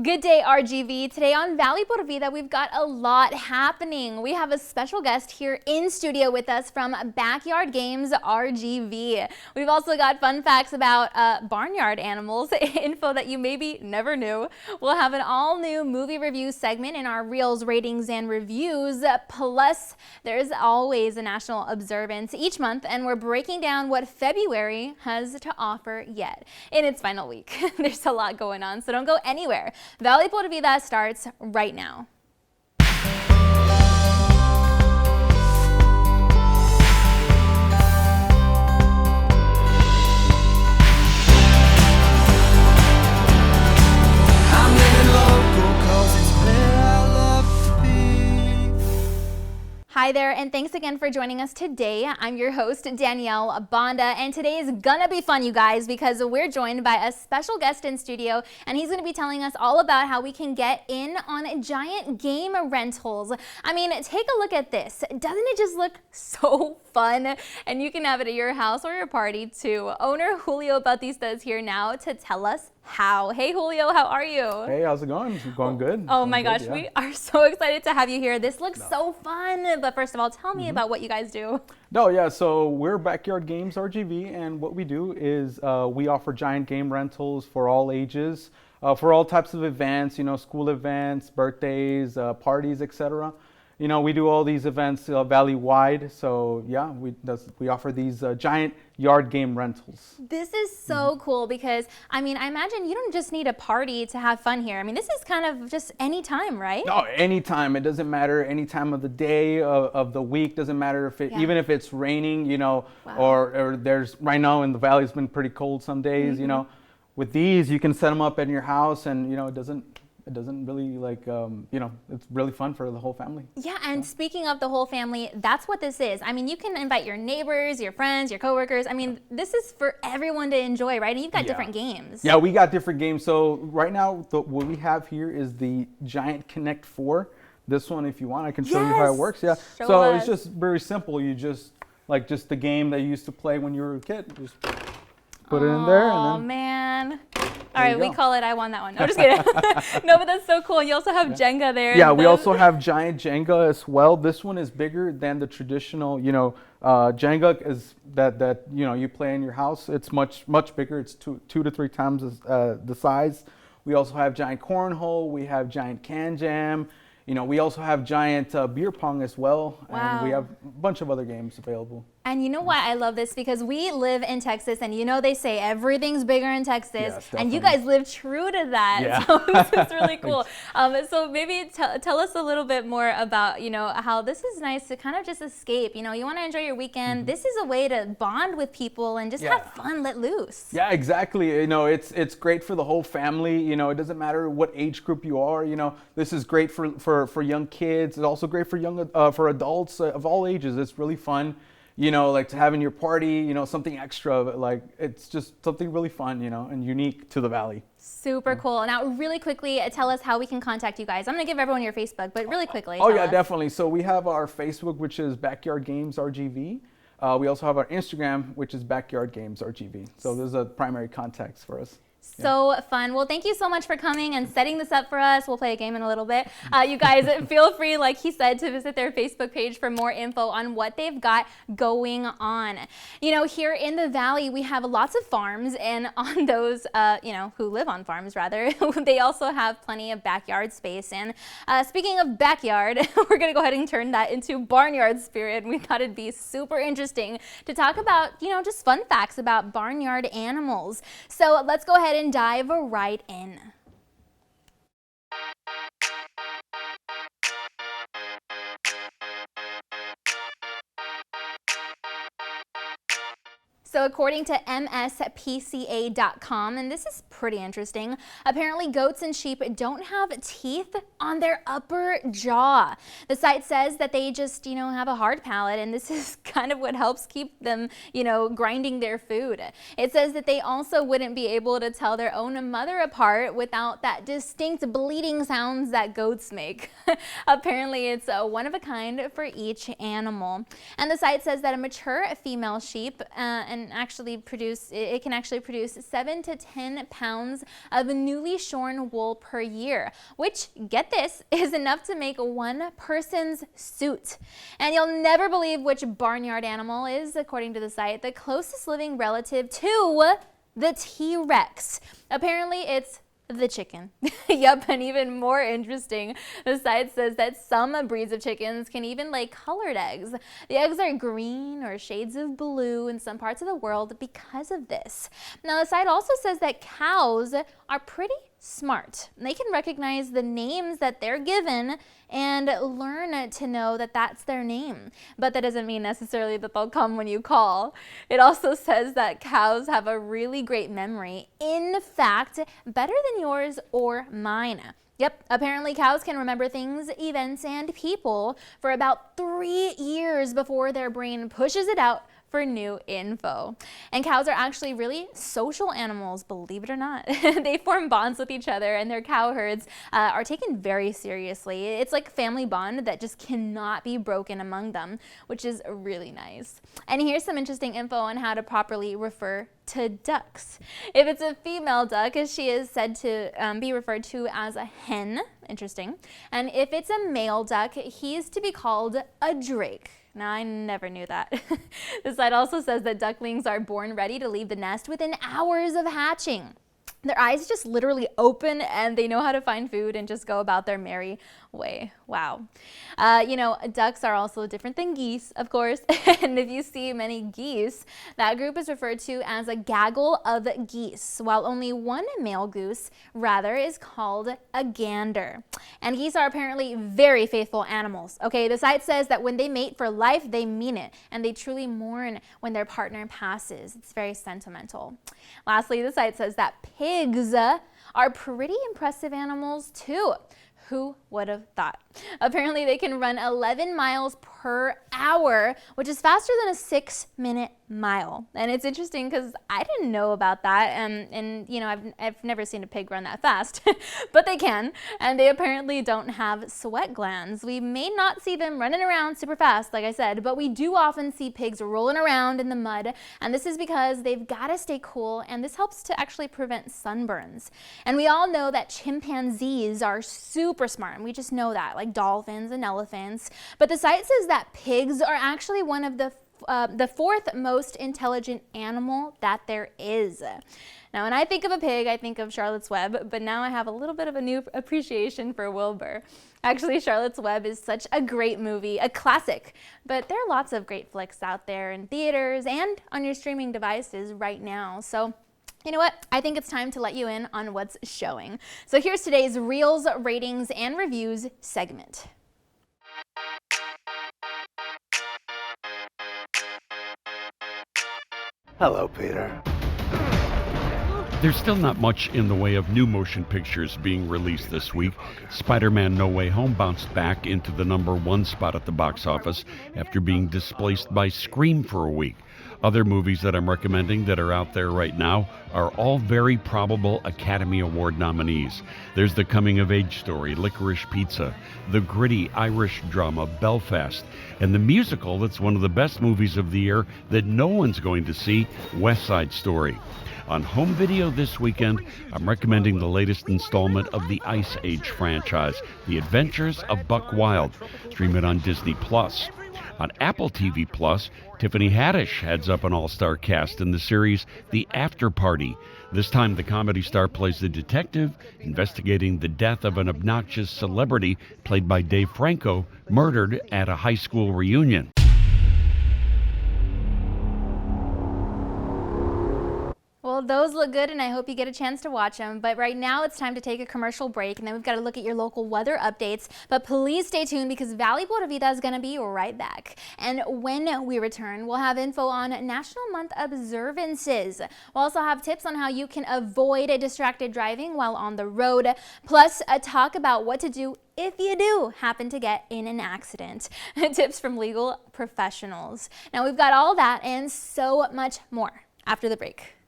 Good day, RGV. Today on Valley por Vida, we've got a lot happening. We have a special guest here in studio with us from Backyard Games RGV. We've also got fun facts about barnyard animals, info that you maybe never knew. We'll have an all-new movie review segment in our Reels, Ratings, and Reviews. Plus, there's always a national observance each month, and we're breaking down what February has to offer yet in its final week. There's a lot going on, so don't go anywhere. Valley por Vida starts right now. Hi there, and thanks again for joining us today. I'm your host, Danielle Banda, and today is gonna be fun, you guys, because we're joined by a special guest in studio, and he's gonna be telling us all about how we can get in on giant game rentals. I mean, take a look at this. Doesn't it just look so fun? And you can have it at your house or your party too. Owner Julio Bautista is here now to tell us how. Hey Julio, how are you? Hey, how's it going? It's going good. Oh my gosh, yeah. We are so excited to have you here. This looks so fun. But first of all, tell me about what you guys do. So we're Backyard Games RGV, and what we do is we offer giant game rentals for all ages, for all types of events, school events, birthdays, parties, etc. We do all these events valley-wide, so yeah, we offer these giant yard game rentals. This is so cool because, I mean, I imagine you don't just need a party to have fun here. I mean, this is kind of just any time, right? No, anytime. It doesn't matter any time of the day, of the week. Doesn't matter if it, even if it's raining, or there's, right now in the valley, it's been pretty cold some days, With these, you can set them up in your house and, it doesn't really it's really fun for the whole family. Yeah, and speaking of the whole family, that's what this is. I mean, you can invite your neighbors, your friends, your coworkers. I mean, this is for everyone to enjoy, right? And you've got different games. Yeah, we got different games. So right now, what we have here is the Giant Connect 4. This one, if you want, I can show you how it works. Yeah. So it's just very simple. You just, just the game that you used to play when you were a kid. Just put it in there. Oh, man. All right, we call it I won that one. No, just kidding. No, but that's so cool. You also have Jenga there. Yeah, we also have giant Jenga as well. This one is bigger than the traditional, Jenga is that you play in your house. It's much bigger. It's two to three times the size. We also have giant cornhole. We have giant can jam. We also have giant beer pong as well. Wow. And we have a bunch of other games available. And you know why I love this? Because we live in Texas, and they say everything's bigger in Texas, yes, and you guys live true to that. Yeah. So this is really cool. So maybe tell us a little bit more about, how this is nice to kind of just escape. You want to enjoy your weekend. This is a way to bond with people and just have fun, let loose. Yeah, exactly. It's great for the whole family. It doesn't matter what age group you are. This is great for young kids. It's also great for adults of all ages. It's really fun. To have in your party, something extra, it's just something really fun, and unique to the valley. Super cool. Now, really quickly, tell us how we can contact you guys. I'm going to give everyone your Facebook, but really quickly. Oh, yeah, definitely. So we have our Facebook, which is Backyard Games RGV. We also have our Instagram, which is Backyard Games RGV. So those are primary contacts for us. So fun. Well, thank you so much for coming and setting this up for us. We'll play a game in a little bit. You guys feel free, like he said, to visit their Facebook page for more info on what they've got going on. Here in the valley, we have lots of farms, and on those, who live on farms rather, they also have plenty of backyard space. And speaking of backyard, we're going to go ahead and turn that into barnyard spirit. We thought it'd be super interesting to talk about, just fun facts about barnyard animals. So let's go ahead and dive right in. So according to MSPCA.com, and this is pretty interesting, apparently goats and sheep don't have teeth on their upper jaw. The site says that they just, have a hard palate, and this is kind of what helps keep them, grinding their food. It says that they also wouldn't be able to tell their own mother apart without that distinct bleating sounds that goats make. Apparently it's one of a kind for each animal. And the site says that a mature female sheep can actually produce 7 to 10 pounds pounds of newly shorn wool per year, which, get this, is enough to make one person's suit. And you'll never believe which barnyard animal is, according to the site, the closest living relative to the T-Rex. Apparently, it's the chicken. Yep, and even more interesting, the site says that some breeds of chickens can even lay colored eggs. The eggs are green or shades of blue in some parts of the world because of this. Now, the site also says that cows are pretty smart. They can recognize the names that they're given and learn to know that that's their name. But that doesn't mean necessarily that they'll come when you call. It also says that cows have a really great memory. In fact, better than yours or mine. Yep, apparently cows can remember things, events, and people for about 3 years before their brain pushes it out for new info. And cows are actually really social animals, believe it or not. They form bonds with each other, and their cow herds are taken very seriously. It's like a family bond that just cannot be broken among them, which is really nice. And here's some interesting info on how to properly refer to ducks. If it's a female duck, she is said to be referred to as a hen. Interesting. And if it's a male duck, he's to be called a drake. Now, I never knew that. The site also says that ducklings are born ready to leave the nest within hours of hatching. Their eyes just literally open and they know how to find food and just go about their merry way. Wow. Ducks are also different than geese, of course. And if you see many geese, that group is referred to as a gaggle of geese, while only one male goose, rather, is called a gander. And geese are apparently very faithful animals. Okay, the site says that when they mate for life, they mean it, and they truly mourn when their partner passes. It's very sentimental. Lastly, the site says that pigs are pretty impressive animals too. Who would have thought? Apparently, they can run 11 miles per hour, which is faster than a 6-minute mile. And it's interesting because I didn't know about that. I've never seen a pig run that fast, but they can. And they apparently don't have sweat glands. We may not see them running around super fast, like I said, but we do often see pigs rolling around in the mud. And this is because they've got to stay cool. And this helps to actually prevent sunburns. And we all know that chimpanzees are super smart. And we just know that, like dolphins and elephants. But the site says that pigs are actually one of the fourth most intelligent animal that there is. Now, when I think of a pig, I think of Charlotte's Web, but now I have a little bit of a new appreciation for Wilbur. Actually, Charlotte's Web is such a great movie, a classic, but there are lots of great flicks out there in theaters and on your streaming devices right now. So, you know what? I think it's time to let you in on what's showing. So here's today's Reels, Ratings, and Reviews segment. Hello, Peter. There's still not much in the way of new motion pictures being released this week. Spider-Man No Way Home bounced back into the #1 spot at the box office after being displaced by Scream for a week. Other movies that I'm recommending that are out there right now are all very probable Academy Award nominees. There's the coming-of-age story, Licorice Pizza, the gritty Irish drama, Belfast, and the musical that's one of the best movies of the year that no one's going to see, West Side Story. On home video this weekend, I'm recommending the latest installment of the Ice Age franchise, The Adventures of Buck Wild. Stream it on Disney+. On Apple TV+, Tiffany Haddish heads up an all-star cast in the series The After Party. This time, the comedy star plays the detective investigating the death of an obnoxious celebrity played by Dave Franco, murdered at a high school reunion. Well, those look good, and I hope you get a chance to watch them. But right now, it's time to take a commercial break, and then we've got to look at your local weather updates. But please stay tuned because Valley Pura Vida is going to be right back. And when we return, we'll have info on National Month observances. We'll also have tips on how you can avoid distracted driving while on the road, plus a talk about what to do if you do happen to get in an accident. Tips from legal professionals. Now, we've got all that and so much more after the break.